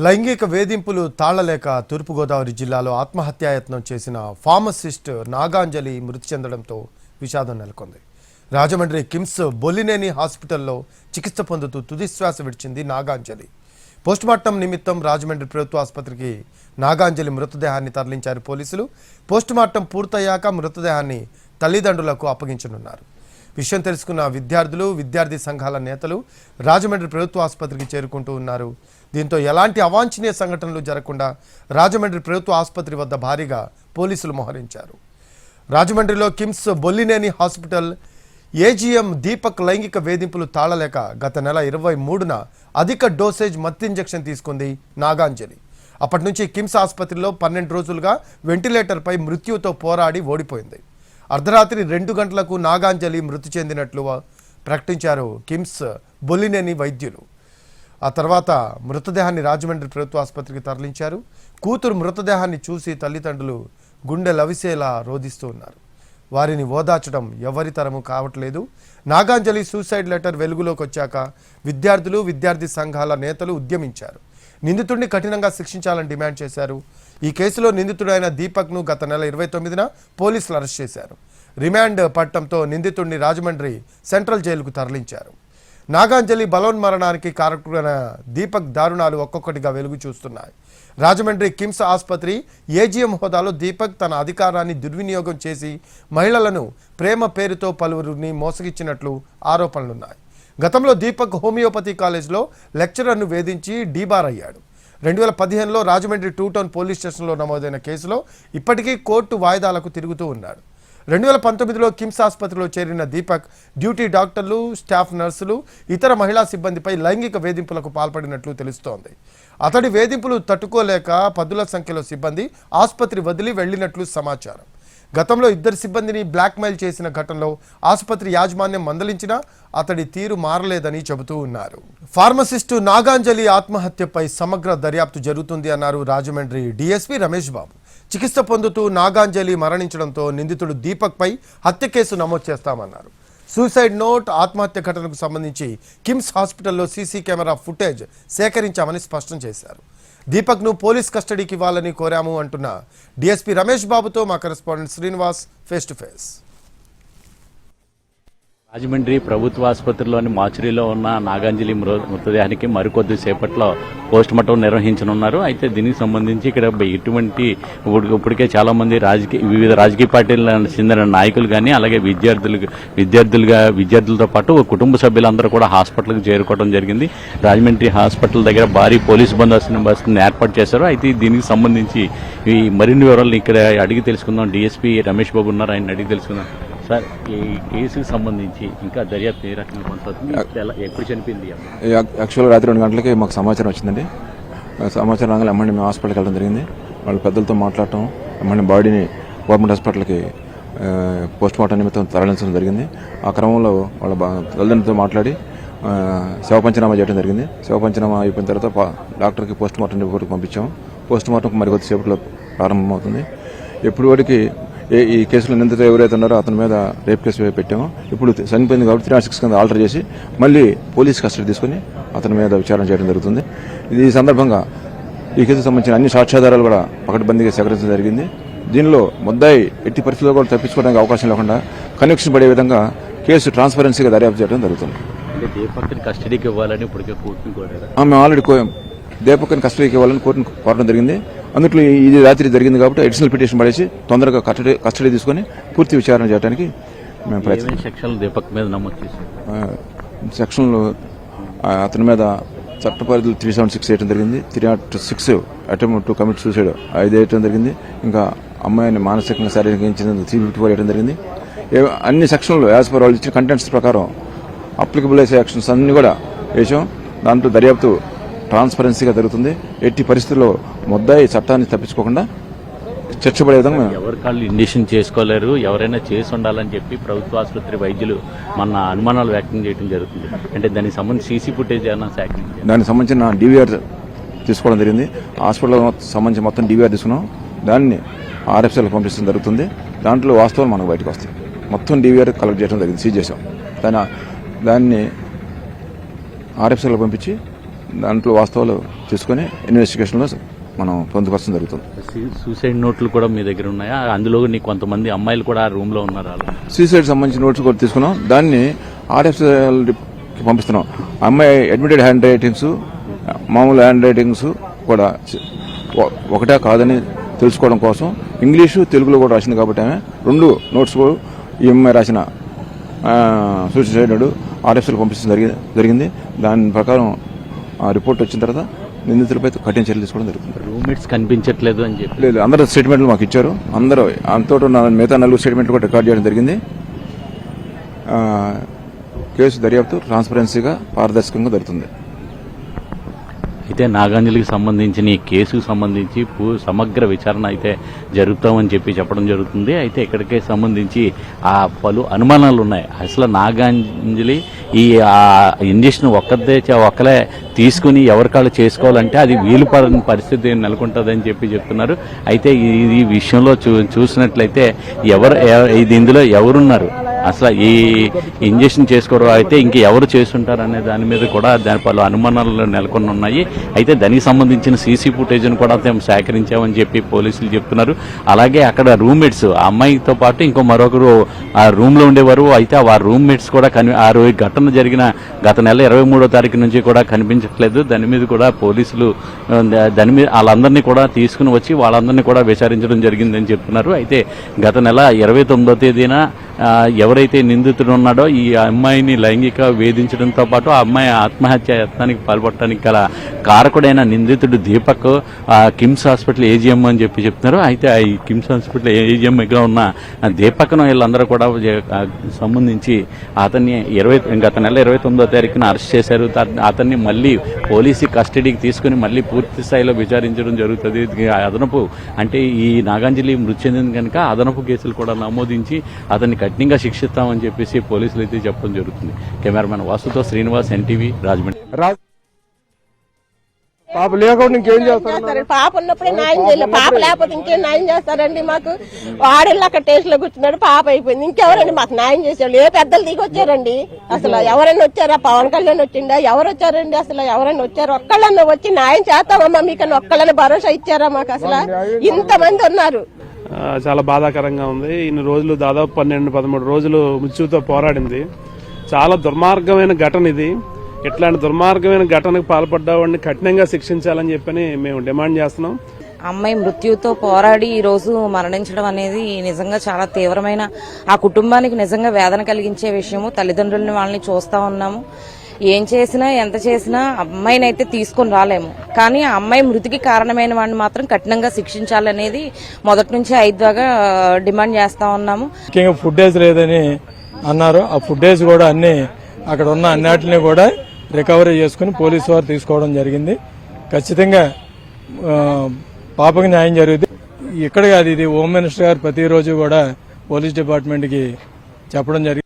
లైంగిక వేధింపులు తాళలేక తూర్పుగోదావరి జిల్లాలో ఆత్మహత్యాయత్నం చేసిన ఫార్మసిస్ట్ నాగాంజలి మృతి చెందడంతో విషాదం నెలకొంది. రాజమండ్రి కిమ్స్ బొల్లినేని హాస్పిటల్లో చికిత్స పొందుతూ తుదిశ్వాస విడిచింది నాగాంజలి. పోస్టుమార్టం నిమిత్తం రాజమండ్రి ప్రభుత్వ ఆసుపత్రికి నాగాంజలి మృతదేహాన్ని తరలించారు పోలీసులు. పోస్టుమార్టం పూర్తయ్యాక మృతదేహాన్ని తల్లిదండ్రులకు అప్పగించనున్నారు. విషయం తెలుసుకున్న విద్యార్థులు, విద్యార్థి సంఘాల నేతలు రాజమండ్రి ప్రభుత్వ ఆసుపత్రికి చేరుకుంటూ ఉన్నారు. దీంతో ఎలాంటి అవాంఛనీయ సంఘటనలు జరగకుండా రాజమండ్రి ప్రభుత్వ ఆసుపత్రి వద్ద భారీగా పోలీసులు మోహరించారు. రాజమండ్రిలో కిమ్స్ బొల్లినేని హాస్పిటల్ ఏజీఎం దీపక్ లైంగిక వేధింపులు తాళలేక గత నెల 23న అధిక డోసేజ్ మత్తు ఇంజెక్షన్ తీసుకుంది నాగాంజలి. అప్పటి నుంచి కిమ్స్ ఆసుపత్రిలో 12 రోజులుగా వెంటిలేటర్పై మృత్యుతో పోరాడి ఓడిపోయింది. అర్ధరాత్రి 2 గంటలకు నాగాంజలి మృతి చెందినట్లు ప్రకటించారు కిమ్స్ బొల్లినేని వైద్యులు. ఆ తర్వాత మృతదేహాన్ని రాజమండ్రి ప్రభుత్వ ఆసుపత్రికి తరలించారు. కూతురు మృతదేహాన్ని చూసి తల్లిదండ్రులు గుండె లవిసేలా రోధిస్తూ ఉన్నారు. వారిని ఓదార్చడం ఎవరి తరము కావట్లేదు. నాగాంజలి సూసైడ్ లెటర్ వెలుగులోకి వచ్చాక విద్యార్థులు, విద్యార్థి సంఘాల నేతలు ఉద్యమించారు. నిందితుడిని కఠినంగా శిక్షించాలని డిమాండ్ చేశారు. ఈ కేసులో నిందితుడైన దీపక్ను గత నెల 29న పోలీసులు అరెస్ట్ చేశారు. రిమాండ్ పట్టడంతో నిందితుడిని రాజమండ్రి సెంట్రల్ జైలుకు తరలించారు. నాగాంజలి బలోన్మరణానికి కారకుడైన దీపక్ దారుణాలు ఒక్కొక్కటిగా వెలుగు చూస్తున్నాయి. రాజమండ్రి కిమ్స్ ఆసుపత్రి ఏజీఎం హోదాలో దీపక్ తన అధికారాన్ని దుర్వినియోగం చేసి మహిళలను ప్రేమ పేరుతో పలువురిని మోసగిచ్చినట్లు ఆరోపణలున్నాయి. గతంలో దీపక్ హోమియోపతి కాలేజ్లో లెక్చరర్ను వేధించి డీబార్ అయ్యాడు. 2015లో రాజమండ్రి 2 టౌన్ పోలీస్ స్టేషన్లో నమోదైన కేసులో ఇప్పటికీ కోర్టు వాయిదాలకు తిరుగుతూ ఉన్నాడు. 2019లో కిమ్స్ ఆసుపత్రిలో చేరిన దీపక్ డ్యూటీ డాక్టర్లు, స్టాఫ్ నర్సులు, ఇతర మహిళా సిబ్బందిపై లైంగిక వేధింపులకు పాల్పడినట్లు తెలుస్తోంది. అతడి వేధింపులు తట్టుకోలేక పదుల సంఖ్యలో సిబ్బంది ఆసుపత్రి వదిలి వెళ్లినట్లు సమాచారం. గతంలో 2 సిబ్బందిని బ్లాక్మెయిల్ చేసిన ఘటనలో ఆసుపత్రి యాజమాన్యం మందలించినా అతడి తీరు మారలేదని చెబుతూ ఉన్నారు. ఫార్మసిస్టు నాగాంజలి ఆత్మహత్యపై సమగ్ర దర్యాప్తు జరుగుతుంది అన్నారు రాజమండ్రి డీఎస్పీ రమేష్ బాబు. చికిత్స పొందుతూ నాగాంజలి మరణించడంతో నిందితుడు దీపక్పై హత్య కేసు నమోదు చేస్తామన్నారు. సూసైడ్ నోట్, ఆత్మహత్య ఘటనకు సంబంధించి కిమ్స్ హాస్పిటల్లో సీసీ కెమెరా ఫుటేజ్ సేకరించామని స్పష్టం చేశారు. దీపక్ను పోలీస్ కస్టడీకి ఇవ్వాలని కోరాము అంటున్న డీఎస్పీ రమేష్ బాబుతో మా correspondent Srinivas face to face. Rajahmundry ప్రభుత్వ ఆసుపత్రిలోని మాచురీలో ఉన్న నాగాంజలి మృతదేహానికి మరికొద్ది సేపట్లో పోస్టుమార్టం నిర్వహించనున్నారు. అయితే దీనికి సంబంధించి ఇక్కడ ఇప్పటికే చాలా మంది వివిధ రాజకీయ పార్టీలకు చెందిన నాయకులు కానీ, అలాగే విద్యార్థులతో పాటు కుటుంబ సభ్యులందరూ కూడా హాస్పిటల్కి చేరుకోవడం జరిగింది. రాజమండ్రి హాస్పిటల్ దగ్గర భారీ పోలీసు బందోబస్తును ఏర్పాటు చేశారు. అయితే దీనికి సంబంధించి ఈ మరిన్ని వివరాలు ఇక్కడ అడిగి తెలుసుకుందాం. డీఎస్పీ రమేష్ బాబు ఉన్నారు, ఆయన అడిగి తెలుసుకుందాం. సార్, ఈ కేసుకు సంబంధించి ఇంకా దర్యాప్తు ఏ రకంగా కొనసాగుతుంది? ఎప్పుడు చనిపోయింది? యాక్చువల్గా రాత్రి 2 గంటలకి మాకు సమాచారం వచ్చిందండి. సమాచారం రాగానే అమ్మాయిని మేము హాస్పిటల్కి వెళ్ళడం జరిగింది. వాళ్ళ పెద్దలతో మాట్లాడటం, అమ్మాయిని బాడీని గవర్నమెంట్ హాస్పిటల్కి పోస్టుమార్టం నిమిత్తం తరలించడం జరిగింది. ఆ క్రమంలో వాళ్ళ తల్లిదండ్రులతో మాట్లాడి శవ పంచనామా చేయడం జరిగింది. శవ పంచనామా అయిపోయిన తర్వాత డాక్టర్కి పోస్టుమార్టం రిపోర్ట్కి పంపించాము. పోస్టుమార్టం మరి కొద్దిసేపట్లో ప్రారంభమవుతుంది. ఎప్పటి వరకు ఈ కేసులో నిందితులు ఎవరైతే ఉన్నారో అతని మీద రేప్ కేసు పెట్టామో, ఇప్పుడు చనిపోయింది కాబట్టి 306 కింద ఆల్టర్ చేసి మళ్ళీ పోలీస్ కస్టడీ తీసుకుని అతని మీద విచారణ చేయడం జరుగుతుంది. ఈ సందర్భంగా ఈ కేసుకు సంబంధించిన అన్ని సాక్ష్యాధారాలు కూడా పకడ్బందీగా సేకరించడం జరిగింది. దీనిలో ముద్దాయి ఎట్టి పరిస్థితుల్లో కూడా తప్పించుకోవడానికి అవకాశం లేకుండా కనెక్షన్ పడే విధంగా కేసు ట్రాన్స్పరెన్సీగా దర్యాప్తు చేయడం జరుగుతుంది. కస్టడీకి ఇవ్వాలని ఇప్పటికే కోర్టును కోరారు. మేము ఆల్రెడీ దీపక్ని కస్టడీకి ఇవ్వాలని కోర్టును కోరడం జరిగింది. అందులో ఇది రాత్రి జరిగింది కాబట్టి అడిషనల్ పిటిషన్ పడేసి తొందరగా కస్టడీ తీసుకుని పూర్తి విచారణ చేయడానికి మేము ప్రయత్నం. సెక్షన్లు అతని మీద చట్ట పరిధిలో 376 వేయడం జరిగింది. 306 అటెంప్ట్ టు కమిట్ సూసైడ్ 5 వేయడం జరిగింది. ఇంకా అమ్మాయిని మానసికంగా శారీరకంగా హింసించినందుకు 354 వేయడం జరిగింది. అన్ని సెక్షన్లు యాజ్ పర్ వాళ్ళు ఇచ్చిన కంటెంట్స్ ప్రకారం అప్లికబుల్ అయ్యే యాక్షన్స్ అన్ని కూడా వేసాం. దాంట్లో దర్యాప్తు ట్రాన్స్పరెన్సీగా జరుగుతుంది. ఎట్టి పరిస్థితుల్లో ముద్దాయి చట్టాన్ని తప్పించుకోకుండా చర్చపడే విధంగా ఎవరి కాళ్ళు ఇండిషన్ చేసుకోలేరు, ఎవరైనా చేసి ఉండాలని చెప్పి ప్రభుత్వ ఆసుపత్రి వైద్యులు మన అనుమానాలు వ్యక్తం చేయడం జరుగుతుంది. అంటే దానికి సంబంధించి సీసీ ఫుటేజ్ ఏమైనా సేకరించారు? దానికి సంబంధించిన డివిఆర్ తీసుకోవడం జరిగింది. హాస్పిటల్ సంబంధించి మొత్తం డివిఆర్ తీసుకున్నాం. దాన్ని ఆర్ఎఫ్సీలకు పంపించడం జరుగుతుంది. దాంట్లో వాస్తవాలు మనకు బయటకు వస్తాయి. మొత్తం డివిఆర్ కలెక్ట్ చేయడం జరిగింది, సీజ్ చేసాం. దాన్ని ఆర్ఎఫ్సీలకు పంపించి దాంట్లో వాస్తవాలు తీసుకొని ఇన్వెస్టిగేషన్లో మనం పొందుపరచడం జరుగుతుంది. సూసైడ్ నోట్లు కూడా మీ దగ్గర ఉన్నాయా? అందులో నీకు కొంతమంది అమ్మాయిలు కూడా ఆ రూమ్ లో ఉన్నారు. సూసైడ్ సంబంధించిన నోట్స్ కూడా తీసుకున్నాం, దాన్ని ఆర్ఎఫ్కి పంపిస్తున్నాం. అమ్మాయి అడ్మిటెడ్ హ్యాండ్ రైటింగ్స్, మామూలు హ్యాండ్ రైటింగ్స్ కూడా ఒకటే కాదని తెలుసుకోవడం కోసం ఇంగ్లీషు తెలుగులో కూడా రాసింది కాబట్టి ఆమె 2 నోట్స్ ఈ అమ్మాయి రాసిన సూసైడ్ ఆర్ఎఫ్సీకి పంపించడం జరిగింది. దాని ప్రకారం ఆ రిపోర్ట్ వచ్చిన తర్వాత నిందితులపై కఠిన చర్యలు తీసుకోవడం జరుగుతుంది. రూమ్మేట్స్ కనిపించట్లేదు అని చెప్పి లేదు, అందరూ స్టేట్మెంట్లు మాకు ఇచ్చారు. అందరూ అంతతో మిగతా 4 స్టేట్మెంట్లు కూడా రికార్డ్ చేయడం జరిగింది. కేసు దర్యాప్తు ట్రాన్స్పరెన్సీగా పారదర్శకంగా జరుగుతుంది. అయితే నాగాంజలికి సంబంధించిన ఈ కేసుకు సంబంధించి సమగ్ర విచారణ అయితే జరుగుతామని చెప్పడం జరుగుతుంది. అయితే ఇక్కడికే సంబంధించి ఆ పలు అనుమానాలు ఉన్నాయి. అసలు నాగాంజలి ఈ ఇంజక్షన్ ఒక్కలే తీసుకుని ఎవరికాళ్ళు చేసుకోవాలంటే అది వీలు పడని పరిస్థితి నెలకొంటుందని చెప్తున్నారు. అయితే ఈ విషయంలో చూసినట్లయితే ఇందులో ఎవరున్నారు, అసలు ఈ ఇంజక్షన్ చేసుకోవడం అయితే ఇంక ఎవరు చేస్తుంటారు అనే దాని మీద కూడా పలు అనుమానాలు నెలకొని ఉన్నాయి. అయితే దానికి సంబంధించిన సీసీ ఫుటేజ్ను కూడా మేము సేకరించామని చెప్పి పోలీసులు చెప్తున్నారు. అలాగే అక్కడ రూమ్మేట్స్, ఆ అమ్మాయితో పాటు మరొకరు ఆ రూమ్ లో ఉండేవారు. అయితే ఆ రూమ్మేట్స్ కూడా ఆ రోజు ఘటన జరిగిన గత నెల 23వ తారీఖు నుంచి కూడా కనిపించట్లేదు. దాని మీద కూడా పోలీసులు వాళ్ళందరినీ కూడా తీసుకుని వచ్చి వాళ్ళందరినీ కూడా విచారించడం జరిగిందని చెప్తున్నారు. అయితే గత నెల 29వ తేదీన ఎవరైతే నిందితుడు ఉన్నాడో ఈ అమ్మాయిని లైంగిక వేధించడంతో పాటు ఆ అమ్మాయి ఆత్మహత్య యత్నానికి పాల్పడటానికి గల కారకుడైన నిందితుడు దీపక్ కిమ్స్ హాస్పిటల్ ఏజీఎం అని చెప్తున్నారు. అయితే ఈ కిమ్స్ హాస్పిటల్ ఏజీఎంగా ఉన్న దీపక్ను వీళ్ళందరూ కూడా సంబంధించి అతన్ని గత నెల 29వ తారీఖున అరెస్ట్ చేశారు. అతన్ని మళ్ళీ పోలీసు కస్టడీకి తీసుకుని మళ్ళీ పూర్తి స్థాయిలో విచారించడం జరుగుతుంది. అదనపు అంటే ఈ నాగాంజలి మృతి చెందింది కనుక అదనపు కేసులు కూడా నమోదించి అతన్ని కఠినంగా శిక్షిస్తామని చెప్పేసి పోలీసులు అయితే చెప్పడం జరుగుతుంది. కెమెరామెన్ వాసుతో శ్రీనివాస్, ఎన్టీవీ, రాజమండ్రి. పాప లేకుండా ఇంకేం చేస్తారు? పాప ఉన్నప్పుడే న్యాయం చేయలేదు, పాప లేకపోతే ఇంకేం న్యాయం చేస్తారండి? మాకు వాడేళ్ళు అక్కడ టేస్ట్ లో కూర్చున్నాడు, పాప అయిపోయింది, ఇంకెవరండి మాకు న్యాయం చేసేవాళ్ళు? ఏ పెద్దలు దిగి వచ్చారండి? అసలు ఎవరైనా వచ్చారా? పవన్ కళ్యాణ్ వచ్చిండా? ఎవరు వచ్చారండి? అసలు ఎవరైనా వచ్చారు? ఒక్కళ్ళన్నా వచ్చి న్యాయం చేస్తామమ్మా మీకన్నా ఒక్కళ్ళని భరోసా ఇచ్చారా మాకు? అసలు ఇంతమంది ఉన్నారు. చాలా బాధాకరంగా ఉంది. ఇన్ని రోజులు దాదాపు 12-13 రోజులు మృత్యుతో పోరాడింది. చాలా దుర్మార్గమైన ఘటన ఇది. ఇట్లాంటి దుర్మార్గమైన ఘటనకు పాల్పడ్డవాడిని కఠినంగా శిక్షించాలని చెప్పని మేము డిమాండ్ చేస్తున్నాం. అమ్మాయి మృత్యుతో పోరాడి ఈ రోజు మరణించడం అనేది నిజంగా చాలా తీవ్రమైన, ఆ కుటుంబానికి నిజంగా వేదన కలిగించే విషయము. తల్లిదండ్రులని వాళ్ళని చూస్తా ఉన్నాము. ఏం చేసినా ఎంత చేసినా అమ్మాయిని అయితే తీసుకొని రాలేము, కానీ ఆ అమ్మాయి మృతికి కారణమైన వాడిని మాత్రం కఠినంగా శిక్షించాలనేది మొదటి నుంచి ఐద్వాగా డిమాండ్ చేస్తా ఉన్నాము. ముఖ్యంగా ఫుటేజ్ లేదని అన్నారు. ఆ ఫుటేజ్ కూడా అన్ని అక్కడ ఉన్న అన్నిటిని కూడా రికవరీ చేసుకుని పోలీసు వారు తీసుకోవడం జరిగింది. ఖచ్చితంగా పాపకి న్యాయం జరుగుతుంది. ఇక్కడ కాదు, ఇది హోమ్ మినిస్టర్ గారు ప్రతిరోజు కూడా పోలీస్ డిపార్ట్మెంట్కి చెప్పడం జరిగింది.